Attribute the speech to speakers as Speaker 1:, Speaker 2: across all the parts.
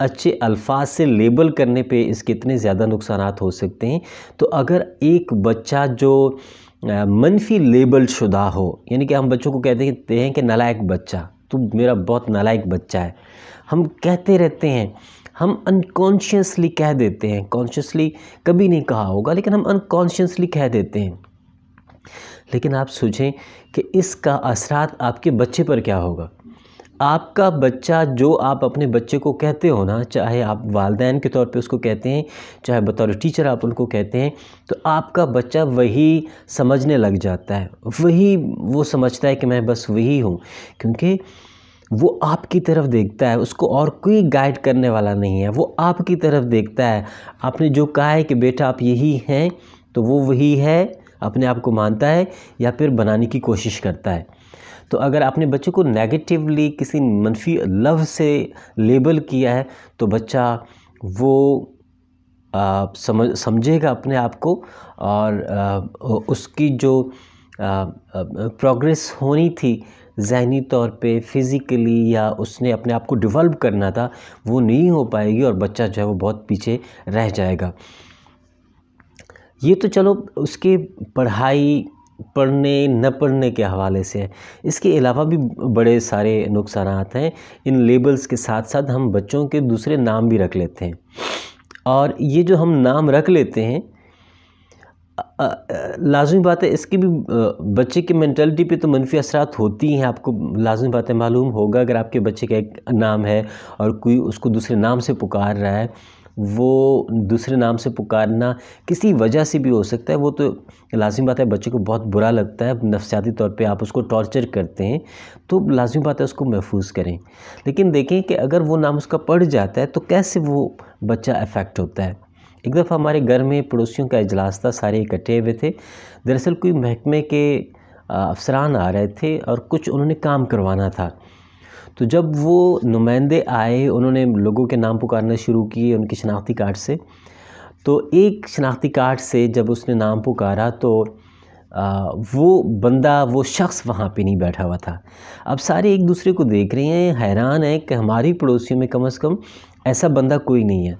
Speaker 1: اچھے الفاظ سے لیبل کرنے پہ اس کے اتنے زیادہ نقصانات ہو سکتے ہیں۔ تو اگر ایک بچہ جو منفی لیبل شدہ ہو، یعنی کہ ہم بچوں کو کہتے ہیں کہ نالائق بچہ، تو میرا بہت نالائق بچہ ہے، ہم کہتے رہتے ہیں، ہم انکانشیسلی کہہ دیتے ہیں، کانشیسلی کبھی نہیں کہا ہوگا لیکن ہم انکانشیسلی کہہ دیتے ہیں۔ لیکن آپ سوچیں کہ اس کا اثرات آپ کے بچے پر کیا ہوگا۔ آپ کا بچہ جو آپ اپنے بچے کو کہتے ہو نا، چاہے آپ والدین کے طور پہ اس کو کہتے ہیں، چاہے بطور ٹیچر آپ ان کو کہتے ہیں، تو آپ کا بچہ وہی سمجھنے لگ جاتا ہے، وہی وہ سمجھتا ہے کہ میں بس وہی ہوں، کیونکہ وہ آپ کی طرف دیکھتا ہے، اس کو اور کوئی گائیڈ کرنے والا نہیں ہے، وہ آپ کی طرف دیکھتا ہے۔ آپ نے جو کہا ہے کہ بیٹا آپ یہی ہیں، تو وہ وہی ہے، اپنے آپ کو مانتا ہے یا پھر بنانے کی کوشش کرتا ہے۔ تو اگر آپ نے بچے کو نیگیٹیولی کسی منفی لفظ سے لیبل کیا ہے تو بچہ وہ سمجھے گا اپنے آپ کو، اور اس کی جو پروگریس ہونی تھی ذہنی طور پہ، فزیکلی، یا اس نے اپنے آپ کو ڈیولپ کرنا تھا، وہ نہیں ہو پائے گی اور بچہ جو ہے وہ بہت پیچھے رہ جائے گا۔ یہ تو چلو اس کے پڑھائی، پڑھنے نہ پڑھنے کے حوالے سے ہے۔ اس کے علاوہ بھی بڑے سارے نقصانات ہیں۔ ان لیبلز کے ساتھ ساتھ ہم بچوں کے دوسرے نام بھی رکھ لیتے ہیں، اور یہ جو ہم نام رکھ لیتے ہیں، لازمی بات ہے اس کی بھی بچے کی مینٹلٹی پہ تو منفی اثرات ہوتی ہیں۔ آپ کو لازمی بات ہے معلوم ہوگا، اگر آپ کے بچے کا ایک نام ہے اور کوئی اس کو دوسرے نام سے پکار رہا ہے، وہ دوسرے نام سے پکارنا کسی وجہ سے بھی ہو سکتا ہے، وہ تو لازمی بات ہے بچے کو بہت برا لگتا ہے، نفسیاتی طور پہ آپ اس کو ٹارچر کرتے ہیں، تو لازمی بات ہے اس کو محفوظ کریں۔ لیکن دیکھیں کہ اگر وہ نام اس کا پڑ جاتا ہے تو کیسے وہ بچہ افیکٹ ہوتا ہے۔ ایک دفعہ ہمارے گھر میں پڑوسیوں کا اجلاس تھا، سارے اکٹھے ہوئے تھے۔ دراصل کوئی محکمے کے افسران آ رہے تھے اور کچھ انہوں نے کام کروانا تھا۔ تو جب وہ نمائندے آئے، انہوں نے لوگوں کے نام پکارنا شروع کیے ان کی شناختی کارڈ سے۔ تو ایک شناختی کارڈ سے جب اس نے نام پکارا تو وہ بندہ، وہ شخص وہاں پہ نہیں بیٹھا ہوا تھا۔ اب سارے ایک دوسرے کو دیکھ رہے ہیں، حیران ہیں کہ ہماری پڑوسیوں میں کم از کم ایسا بندہ کوئی نہیں ہے۔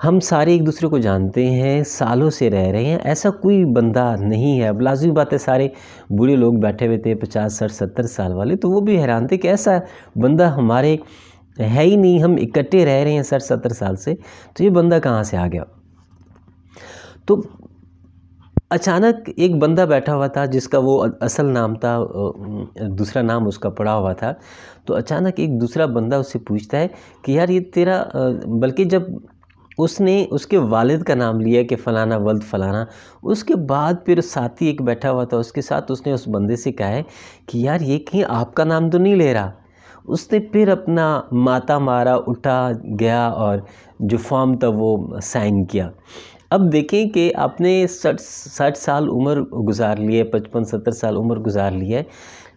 Speaker 1: ہم سارے ایک دوسرے کو جانتے ہیں، سالوں سے رہ رہے ہیں، ایسا کوئی بندہ نہیں ہے۔ اب لازمی بات ہے سارے بوڑھے لوگ بیٹھے ہوئے تھے، 50 60 70 سال والے، تو وہ بھی حیران تھے کہ ایسا بندہ ہمارے ہے ہی نہیں، ہم اکٹھے رہ رہے ہیں 60 70 سال سے، تو یہ بندہ کہاں سے آ گیا۔ تو اچانک ایک بندہ بیٹھا ہوا تھا جس کا وہ اصل نام تھا، دوسرا نام اس کا پڑا ہوا تھا، تو اچانک ایک دوسرا بندہ اس سے پوچھتا ہے کہ یار یہ تیرا، بلکہ جب اس نے اس کے والد کا نام لیا کہ فلانا ولد فلانا، اس کے بعد پھر ساتھی ایک بیٹھا ہوا تھا اس کے ساتھ، اس نے اس بندے سے کہا ہے کہ یار یہ کہیں آپ کا نام تو نہیں لے رہا۔ اس نے پھر اپنا ماتا مارا، اٹھا گیا اور جو فارم تھا وہ سائن کیا۔ اب دیکھیں کہ آپ نے 60 سال عمر گزار لی ہے، 55 70 سال عمر گزار لی ہے،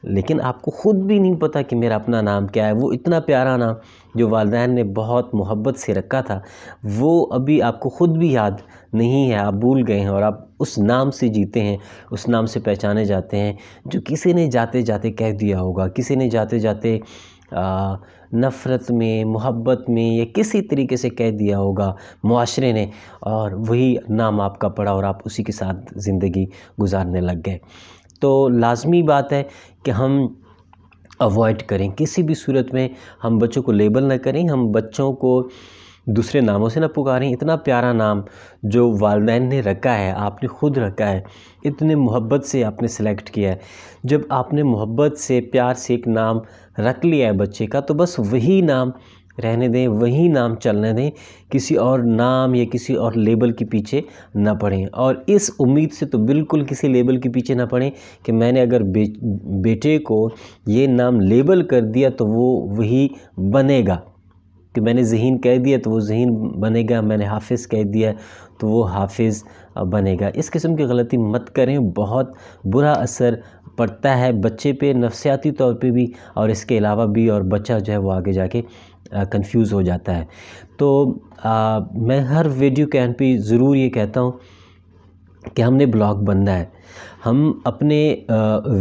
Speaker 1: لیکن آپ کو خود بھی نہیں پتہ کہ میرا اپنا نام کیا ہے۔ وہ اتنا پیارا نام جو والدین نے بہت محبت سے رکھا تھا، وہ ابھی آپ کو خود بھی یاد نہیں ہے، آپ بھول گئے ہیں، اور آپ اس نام سے جیتے ہیں، اس نام سے پہچانے جاتے ہیں جو کسی نے جاتے جاتے کہہ دیا ہوگا، کسی نے جاتے جاتے نفرت میں، محبت میں، یا کسی طریقے سے کہہ دیا ہوگا معاشرے نے، اور وہی نام آپ کا پڑا اور آپ اسی کے ساتھ زندگی گزارنے لگ گئے۔ تو لازمی بات ہے کہ ہم اوائڈ کریں، کسی بھی صورت میں ہم بچوں کو لیبل نہ کریں، ہم بچوں کو دوسرے ناموں سے نہ پکاریں۔ اتنا پیارا نام جو والدین نے رکھا ہے، آپ نے خود رکھا ہے، اتنے محبت سے آپ نے سلیکٹ کیا ہے، جب آپ نے محبت سے، پیار سے ایک نام رکھ لیا ہے بچے کا، تو بس وہی نام رہنے دیں، وہی نام چلنے دیں، کسی اور نام یا کسی اور لیبل کے پیچھے نہ پڑیں۔ اور اس امید سے تو بالکل کسی لیبل کے پیچھے نہ پڑیں کہ میں نے اگر بیٹے کو یہ نام لیبل کر دیا تو وہ وہی بنے گا، کہ میں نے ذہین کہہ دیا تو وہ ذہین بنے گا، میں نے حافظ کہہ دیا تو وہ حافظ بنے گا۔ اس قسم کی غلطی مت کریں، بہت برا اثر پڑتا ہے بچے پہ، نفسیاتی طور پہ بھی اور اس کے علاوہ بھی، اور بچہ جو ہے وہ آگے جا کے کنفیوز ہو جاتا ہے۔ تو میں ہر ویڈیو کے اینڈ پہ ضرور یہ کہتا ہوں کہ ہم نے بلاگ بننا ہے، ہم اپنے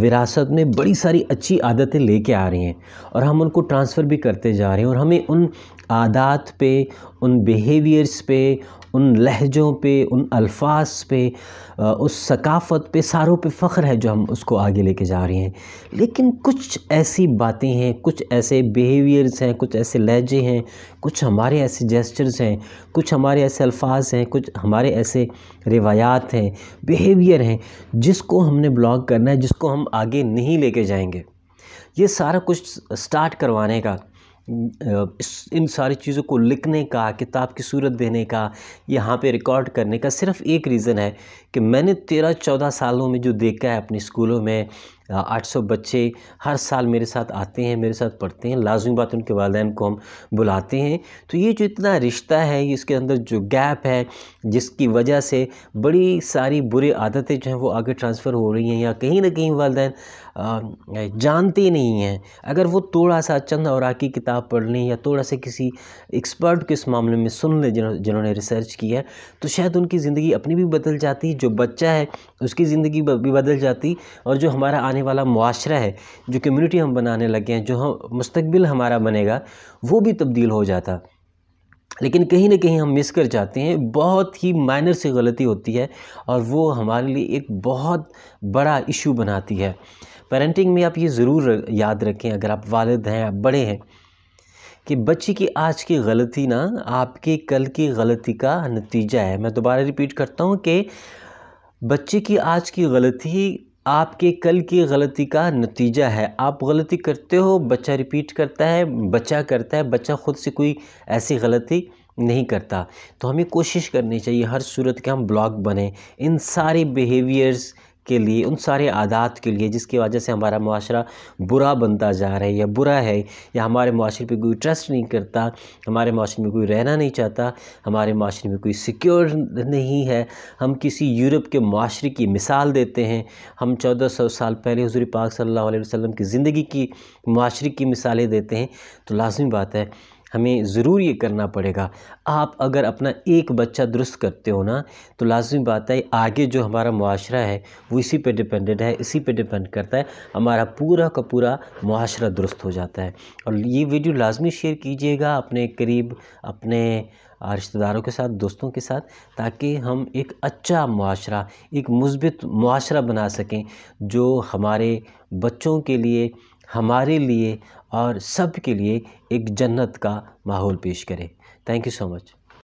Speaker 1: وراثت میں بڑی ساری اچھی عادتیں لے کے آ رہے ہیں اور ہم ان کو ٹرانسفر بھی کرتے جا رہے ہیں، اور ہمیں ان عادات پہ، ان بیہیویئرس پہ، ان لہجوں پہ، ان الفاظ پہ، اس ثقافت پہ، ساروں پہ فخر ہے جو ہم اس کو آگے لے کے جا رہے ہیں۔ لیکن کچھ ایسی باتیں ہیں، کچھ ایسے بیہیویئرز ہیں، کچھ ایسے لہجے ہیں، کچھ ہمارے ایسے جیسچرز ہیں، کچھ ہمارے ایسے الفاظ ہیں، کچھ ہمارے ایسے روایات ہیں، بیہیویئر ہیں، جس کو ہم نے بلاک کرنا ہے، جس کو ہم آگے نہیں لے کے جائیں گے۔ یہ سارا کچھ سٹارٹ کروانے کا، ان ساری چیزوں کو لکھنے کا، کتاب کی صورت دینے کا، یہاں پہ ریکارڈ کرنے کا صرف ایک ریزن ہے کہ میں نے 13-14 سالوں میں جو دیکھا ہے اپنی اسکولوں میں، 800 بچے ہر سال میرے ساتھ آتے ہیں، میرے ساتھ پڑھتے ہیں، لازمی بات ان کے والدین کو ہم بلاتے ہیں، تو یہ جو اتنا رشتہ ہے، اس کے اندر جو گیپ ہے، جس کی وجہ سے بڑی ساری بری عادتیں جو ہیں وہ آگے ٹرانسفر ہو رہی ہیں، یا کہیں نہ کہیں والدین جانتے نہیں ہیں۔ اگر وہ تھوڑا سا چند اوراق کی کتاب پڑھ لیں یا تھوڑا سا کسی ایکسپرٹ کے اس معاملے میں سن لیں جنہوں نے ریسرچ کی ہے، تو شاید ان کی زندگی اپنی بھی بدل جاتی، جو بچہ ہے اس کی زندگی بھی بدل جاتی، اور جو ہمارا آنے والا معاشرہ ہے، جو کمیونٹی ہم بنانے لگے ہیں، جو مستقبل ہمارا بنے گا، وہ بھی تبدیل ہو جاتا۔ لیکن کہیں نہ کہیں ہم مس کر جاتے ہیں، بہت ہی مائنر سی غلطی ہوتی ہے، اور وہ ہمارے لیے ایک بہت بڑا ایشو بناتی ہے۔ پیرنٹنگ میں آپ یہ ضرور یاد رکھیں، اگر آپ والد ہیں، آپ بڑے ہیں، کہ بچے کی آج کی غلطی نا آپ کے کل کی غلطی کا نتیجہ ہے۔ میں دوبارہ ریپیٹ کرتا ہوں کہ بچے کی آج کی غلطی آپ کے کل کی غلطی کا نتیجہ ہے۔ آپ غلطی کرتے ہو، بچہ ریپیٹ کرتا ہے، بچہ خود سے کوئی ایسی غلطی نہیں کرتا۔ تو ہمیں کوشش کرنی چاہیے ہر صورت کے ہم بلاک بنیں ان سارے بیہیویئرز کے لیے، ان سارے عادات کے لیے جس کی وجہ سے ہمارا معاشرہ برا بنتا جا رہا ہے، یا برا ہے، یا ہمارے معاشرے پہ کوئی ٹرسٹ نہیں کرتا، ہمارے معاشرے میں کوئی رہنا نہیں چاہتا، ہمارے معاشرے میں کوئی سیکیور نہیں ہے۔ ہم کسی یورپ کے معاشرے کی مثال دیتے ہیں، ہم 1400 سال پہلے حضور پاک صلی اللہ علیہ وسلم کی زندگی کی، معاشرے کی مثالیں دیتے ہیں، تو لازمی بات ہے ہمیں ضرور یہ کرنا پڑے گا۔ آپ اگر اپنا ایک بچہ درست کرتے ہو نا، تو لازمی بات ہے آگے جو ہمارا معاشرہ ہے وہ اسی پہ ڈیپینڈنٹ ہے، اسی پہ ڈیپینڈ کرتا ہے، ہمارا پورا کا پورا معاشرہ درست ہو جاتا ہے۔ اور یہ ویڈیو لازمی شیئر کیجئے گا اپنے قریب، اپنے رشتہ داروں کے ساتھ، دوستوں کے ساتھ، تاکہ ہم ایک اچھا معاشرہ، ایک مثبت معاشرہ بنا سکیں، جو ہمارے بچوں کے لیے، ہمارے لیے اور سب کے لیے ایک جنت کا ماحول پیش کرے۔ Thank you so much.